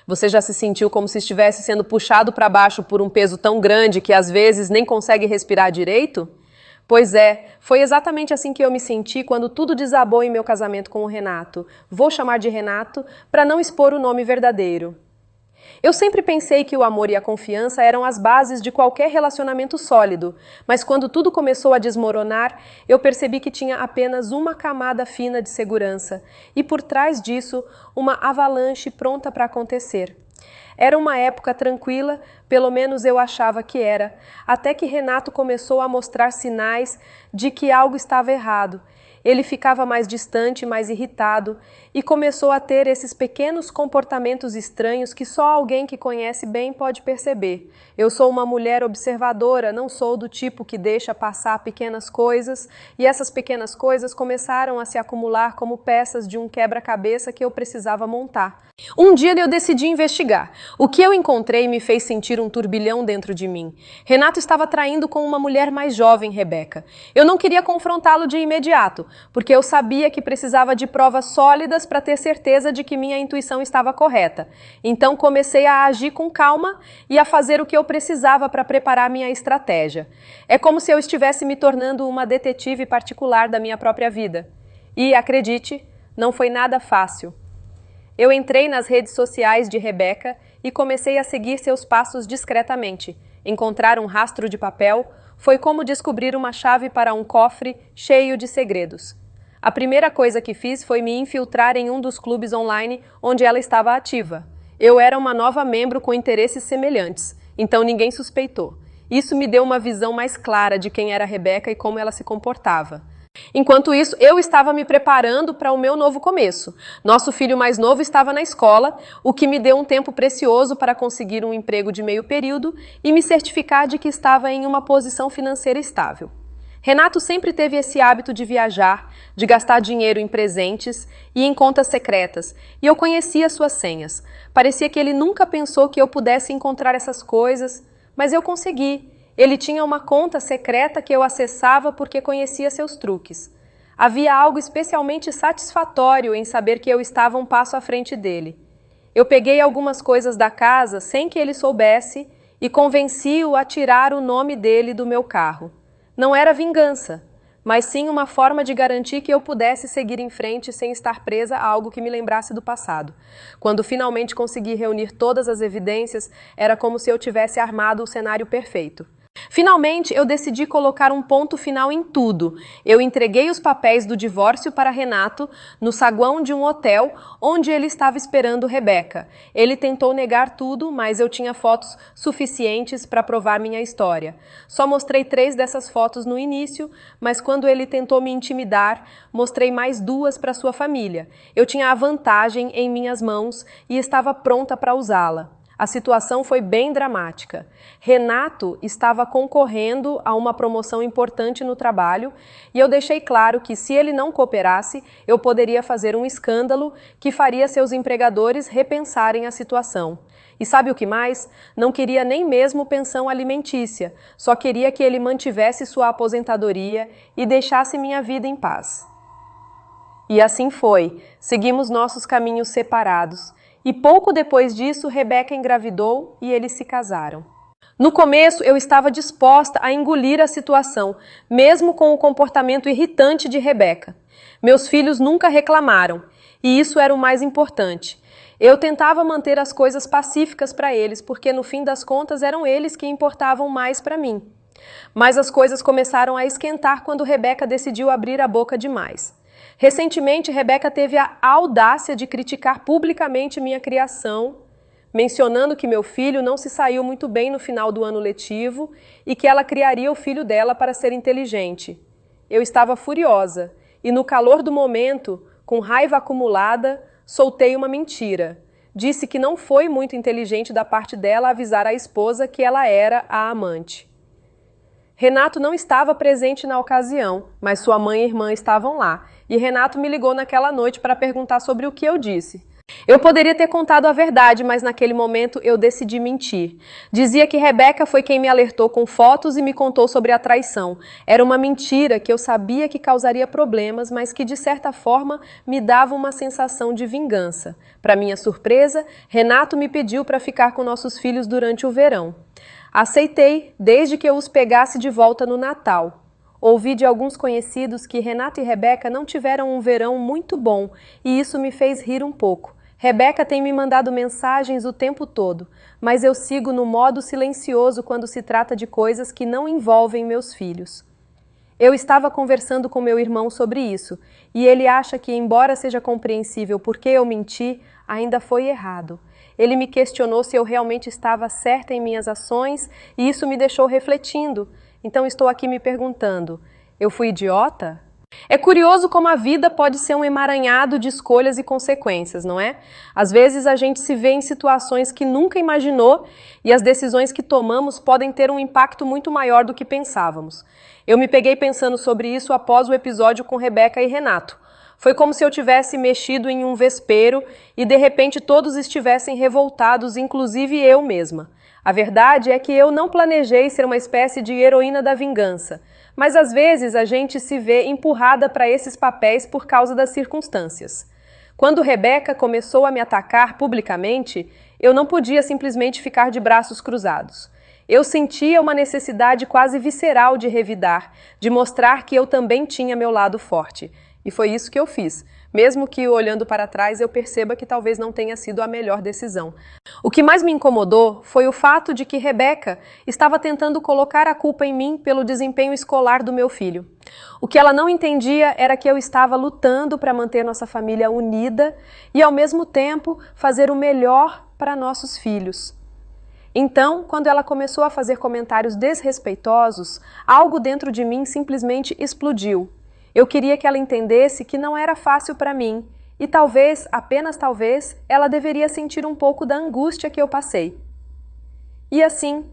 Você já se sentiu como se estivesse sendo puxado para baixo por um peso tão grande que às vezes nem consegue respirar direito? Pois é, foi exatamente assim que eu me senti quando tudo desabou em meu casamento com o Renato. Vou chamar de Renato para não expor o nome verdadeiro. Eu sempre pensei que o amor e a confiança eram as bases de qualquer relacionamento sólido, mas quando tudo começou a desmoronar, eu percebi que tinha apenas uma camada fina de segurança e por trás disso, uma avalanche pronta para acontecer. Era uma época tranquila, pelo menos eu achava que era, até que Renato começou a mostrar sinais de que algo estava errado. Ele ficava mais distante, mais irritado e começou a ter esses pequenos comportamentos estranhos que só alguém que conhece bem pode perceber. Eu sou uma mulher observadora, não sou do tipo que deixa passar pequenas coisas, e essas pequenas coisas começaram a se acumular como peças de um quebra-cabeça que eu precisava montar. Um dia eu decidi investigar. O que eu encontrei me fez sentir um turbilhão dentro de mim. Renato estava traindo com uma mulher mais jovem, Rebeca. Eu não queria confrontá-lo de imediato, porque eu sabia que precisava de provas sólidas para ter certeza de que minha intuição estava correta. Então comecei a agir com calma e a fazer o que eu precisava para preparar minha estratégia. É como se eu estivesse me tornando uma detetive particular da minha própria vida. E, acredite, não foi nada fácil. Eu entrei nas redes sociais de Rebeca e comecei a seguir seus passos discretamente. Encontrar um rastro de papel foi como descobrir uma chave para um cofre cheio de segredos. A primeira coisa que fiz foi me infiltrar em um dos clubes online onde ela estava ativa. Eu era uma nova membro com interesses semelhantes, então ninguém suspeitou. Isso me deu uma visão mais clara de quem era Rebeca e como ela se comportava. Enquanto isso, eu estava me preparando para o meu novo começo. Nosso filho mais novo estava na escola, o que me deu um tempo precioso para conseguir um emprego de meio período e me certificar de que estava em uma posição financeira estável. Renato sempre teve esse hábito de viajar, de gastar dinheiro em presentes e em contas secretas, e eu conhecia suas senhas. Parecia que ele nunca pensou que eu pudesse encontrar essas coisas, mas eu consegui. Ele tinha uma conta secreta que eu acessava porque conhecia seus truques. Havia algo especialmente satisfatório em saber que eu estava um passo à frente dele. Eu peguei algumas coisas da casa sem que ele soubesse e convenci-o a tirar o nome dele do meu carro. Não era vingança, mas sim uma forma de garantir que eu pudesse seguir em frente sem estar presa a algo que me lembrasse do passado. Quando finalmente consegui reunir todas as evidências, era como se eu tivesse armado o cenário perfeito. Finalmente, eu decidi colocar um ponto final em tudo. Eu entreguei os papéis do divórcio para Renato no saguão de um hotel onde ele estava esperando Rebeca. Ele tentou negar tudo, mas eu tinha fotos suficientes para provar minha história. Só mostrei 3 dessas fotos no início, mas quando ele tentou me intimidar, mostrei mais 2 para sua família. Eu tinha a vantagem em minhas mãos e estava pronta para usá-la. A situação foi bem dramática. Renato estava concorrendo a uma promoção importante no trabalho e eu deixei claro que, se ele não cooperasse, eu poderia fazer um escândalo que faria seus empregadores repensarem a situação. E sabe o que mais? Não queria nem mesmo pensão alimentícia, só queria que ele mantivesse sua aposentadoria e deixasse minha vida em paz. E assim foi. Seguimos nossos caminhos separados. E pouco depois disso, Rebeca engravidou e eles se casaram. No começo, eu estava disposta a engolir a situação, mesmo com o comportamento irritante de Rebeca. Meus filhos nunca reclamaram, e isso era o mais importante. Eu tentava manter as coisas pacíficas para eles, porque no fim das contas eram eles que importavam mais para mim. Mas as coisas começaram a esquentar quando Rebeca decidiu abrir a boca demais. Recentemente, Rebeca teve a audácia de criticar publicamente minha criação, mencionando que meu filho não se saiu muito bem no final do ano letivo e que ela criaria o filho dela para ser inteligente. Eu estava furiosa e, no calor do momento, com raiva acumulada, soltei uma mentira. Disse que não foi muito inteligente da parte dela avisar a esposa que ela era a amante. Renato não estava presente na ocasião, mas sua mãe e irmã estavam lá. E Renato me ligou naquela noite para perguntar sobre o que eu disse. Eu poderia ter contado a verdade, mas naquele momento eu decidi mentir. Dizia que Rebeca foi quem me alertou com fotos e me contou sobre a traição. Era uma mentira que eu sabia que causaria problemas, mas que de certa forma me dava uma sensação de vingança. Para minha surpresa, Renato me pediu para ficar com nossos filhos durante o verão. Aceitei, desde que eu os pegasse de volta no Natal. Ouvi de alguns conhecidos que Renato e Rebeca não tiveram um verão muito bom, e isso me fez rir um pouco. Rebeca tem me mandado mensagens o tempo todo, mas eu sigo no modo silencioso quando se trata de coisas que não envolvem meus filhos. Eu estava conversando com meu irmão sobre isso, e ele acha que, embora seja compreensível porque eu menti, ainda foi errado. Ele me questionou se eu realmente estava certa em minhas ações, e isso me deixou refletindo. Então estou aqui me perguntando, eu fui idiota? É curioso como a vida pode ser um emaranhado de escolhas e consequências, não é? Às vezes a gente se vê em situações que nunca imaginou e as decisões que tomamos podem ter um impacto muito maior do que pensávamos. Eu me peguei pensando sobre isso após o episódio com Rebeca e Renato. Foi como se eu tivesse mexido em um vespeiro e de repente todos estivessem revoltados, inclusive eu mesma. A verdade é que eu não planejei ser uma espécie de heroína da vingança, mas às vezes a gente se vê empurrada para esses papéis por causa das circunstâncias. Quando Rebeca começou a me atacar publicamente, eu não podia simplesmente ficar de braços cruzados. Eu sentia uma necessidade quase visceral de revidar, de mostrar que eu também tinha meu lado forte. E foi isso que eu fiz, mesmo que olhando para trás eu perceba que talvez não tenha sido a melhor decisão. O que mais me incomodou foi o fato de que Rebeca estava tentando colocar a culpa em mim pelo desempenho escolar do meu filho. O que ela não entendia era que eu estava lutando para manter nossa família unida e, ao mesmo tempo, fazer o melhor para nossos filhos. Então, quando ela começou a fazer comentários desrespeitosos, algo dentro de mim simplesmente explodiu. Eu queria que ela entendesse que não era fácil para mim e talvez, apenas talvez, ela deveria sentir um pouco da angústia que eu passei. E assim,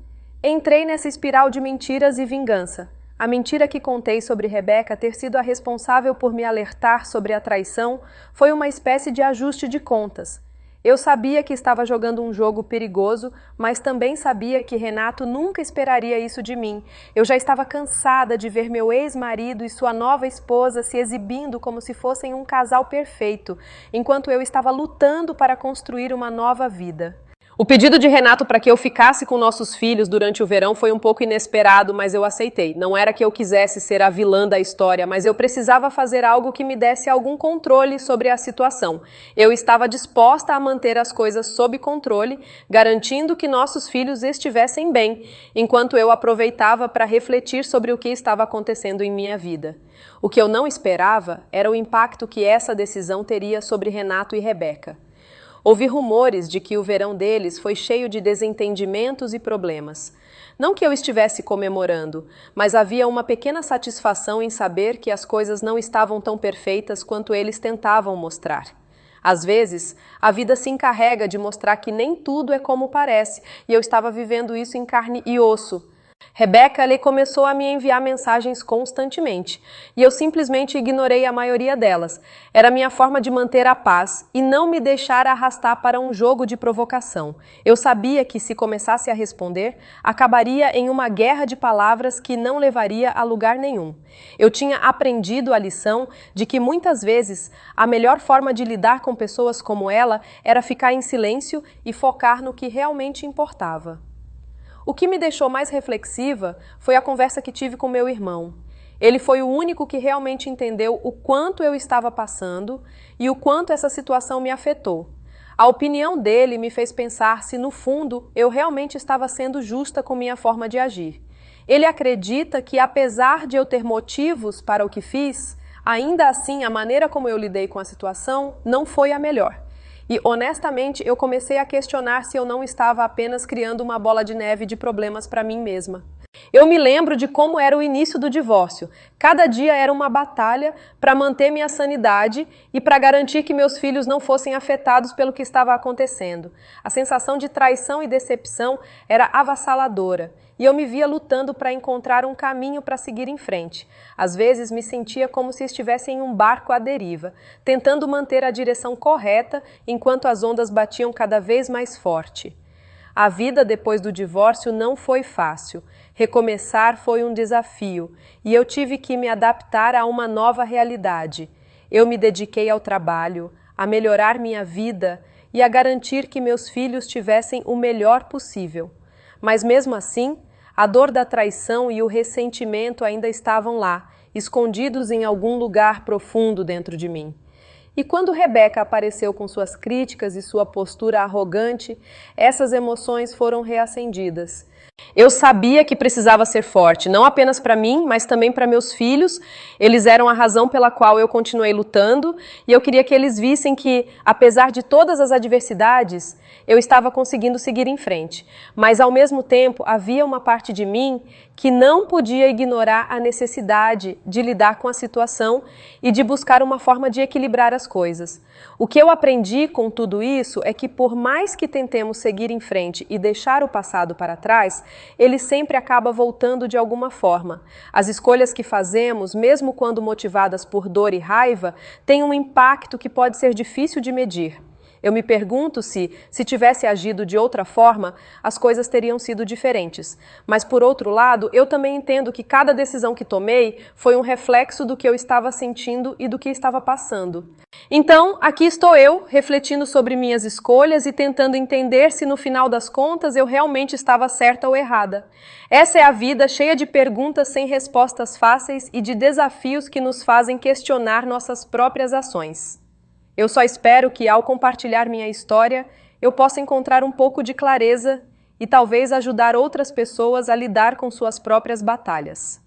entrei nessa espiral de mentiras e vingança. A mentira que contei sobre Rebeca ter sido a responsável por me alertar sobre a traição foi uma espécie de ajuste de contas. Eu sabia que estava jogando um jogo perigoso, mas também sabia que Renato nunca esperaria isso de mim. Eu já estava cansada de ver meu ex-marido e sua nova esposa se exibindo como se fossem um casal perfeito, enquanto eu estava lutando para construir uma nova vida. O pedido de Renato para que eu ficasse com nossos filhos durante o verão foi um pouco inesperado, mas eu aceitei. Não era que eu quisesse ser a vilã da história, mas eu precisava fazer algo que me desse algum controle sobre a situação. Eu estava disposta a manter as coisas sob controle, garantindo que nossos filhos estivessem bem, enquanto eu aproveitava para refletir sobre o que estava acontecendo em minha vida. O que eu não esperava era o impacto que essa decisão teria sobre Renato e Rebeca. Ouvi rumores de que o verão deles foi cheio de desentendimentos e problemas. Não que eu estivesse comemorando, mas havia uma pequena satisfação em saber que as coisas não estavam tão perfeitas quanto eles tentavam mostrar. Às vezes, a vida se encarrega de mostrar que nem tudo é como parece, e eu estava vivendo isso em carne e osso. Rebeca começou a me enviar mensagens constantemente, e eu simplesmente ignorei a maioria delas. Era minha forma de manter a paz e não me deixar arrastar para um jogo de provocação. Eu sabia que, se começasse a responder, acabaria em uma guerra de palavras que não levaria a lugar nenhum. Eu tinha aprendido a lição de que, muitas vezes, a melhor forma de lidar com pessoas como ela era ficar em silêncio e focar no que realmente importava. O que me deixou mais reflexiva foi a conversa que tive com meu irmão. Ele foi o único que realmente entendeu o quanto eu estava passando e o quanto essa situação me afetou. A opinião dele me fez pensar se, no fundo, eu realmente estava sendo justa com minha forma de agir. Ele acredita que, apesar de eu ter motivos para o que fiz, ainda assim a maneira como eu lidei com a situação não foi a melhor. E, honestamente, eu comecei a questionar se eu não estava apenas criando uma bola de neve de problemas para mim mesma. Eu me lembro de como era o início do divórcio. Cada dia era uma batalha para manter minha sanidade e para garantir que meus filhos não fossem afetados pelo que estava acontecendo. A sensação de traição e decepção era avassaladora e eu me via lutando para encontrar um caminho para seguir em frente. Às vezes me sentia como se estivesse em um barco à deriva, tentando manter a direção correta enquanto as ondas batiam cada vez mais forte. A vida depois do divórcio não foi fácil. Recomeçar foi um desafio e eu tive que me adaptar a uma nova realidade. Eu me dediquei ao trabalho, a melhorar minha vida e a garantir que meus filhos tivessem o melhor possível. Mas mesmo assim, a dor da traição e o ressentimento ainda estavam lá, escondidos em algum lugar profundo dentro de mim. E quando Rebeca apareceu com suas críticas e sua postura arrogante, essas emoções foram reacendidas. Eu sabia que precisava ser forte, não apenas para mim, mas também para meus filhos. Eles eram a razão pela qual eu continuei lutando e eu queria que eles vissem que, apesar de todas as adversidades, eu estava conseguindo seguir em frente. Mas, ao mesmo tempo, havia uma parte de mim que não podia ignorar a necessidade de lidar com a situação e de buscar uma forma de equilibrar as coisas. O que eu aprendi com tudo isso é que, por mais que tentemos seguir em frente e deixar o passado para trás, ele sempre acaba voltando de alguma forma. As escolhas que fazemos, mesmo quando motivadas por dor e raiva, têm um impacto que pode ser difícil de medir. Eu me pergunto se tivesse agido de outra forma, as coisas teriam sido diferentes. Mas, por outro lado, eu também entendo que cada decisão que tomei foi um reflexo do que eu estava sentindo e do que estava passando. Então, aqui estou eu, refletindo sobre minhas escolhas e tentando entender se no final das contas eu realmente estava certa ou errada. Essa é a vida cheia de perguntas sem respostas fáceis e de desafios que nos fazem questionar nossas próprias ações. Eu só espero que, ao compartilhar minha história, eu possa encontrar um pouco de clareza e talvez ajudar outras pessoas a lidar com suas próprias batalhas.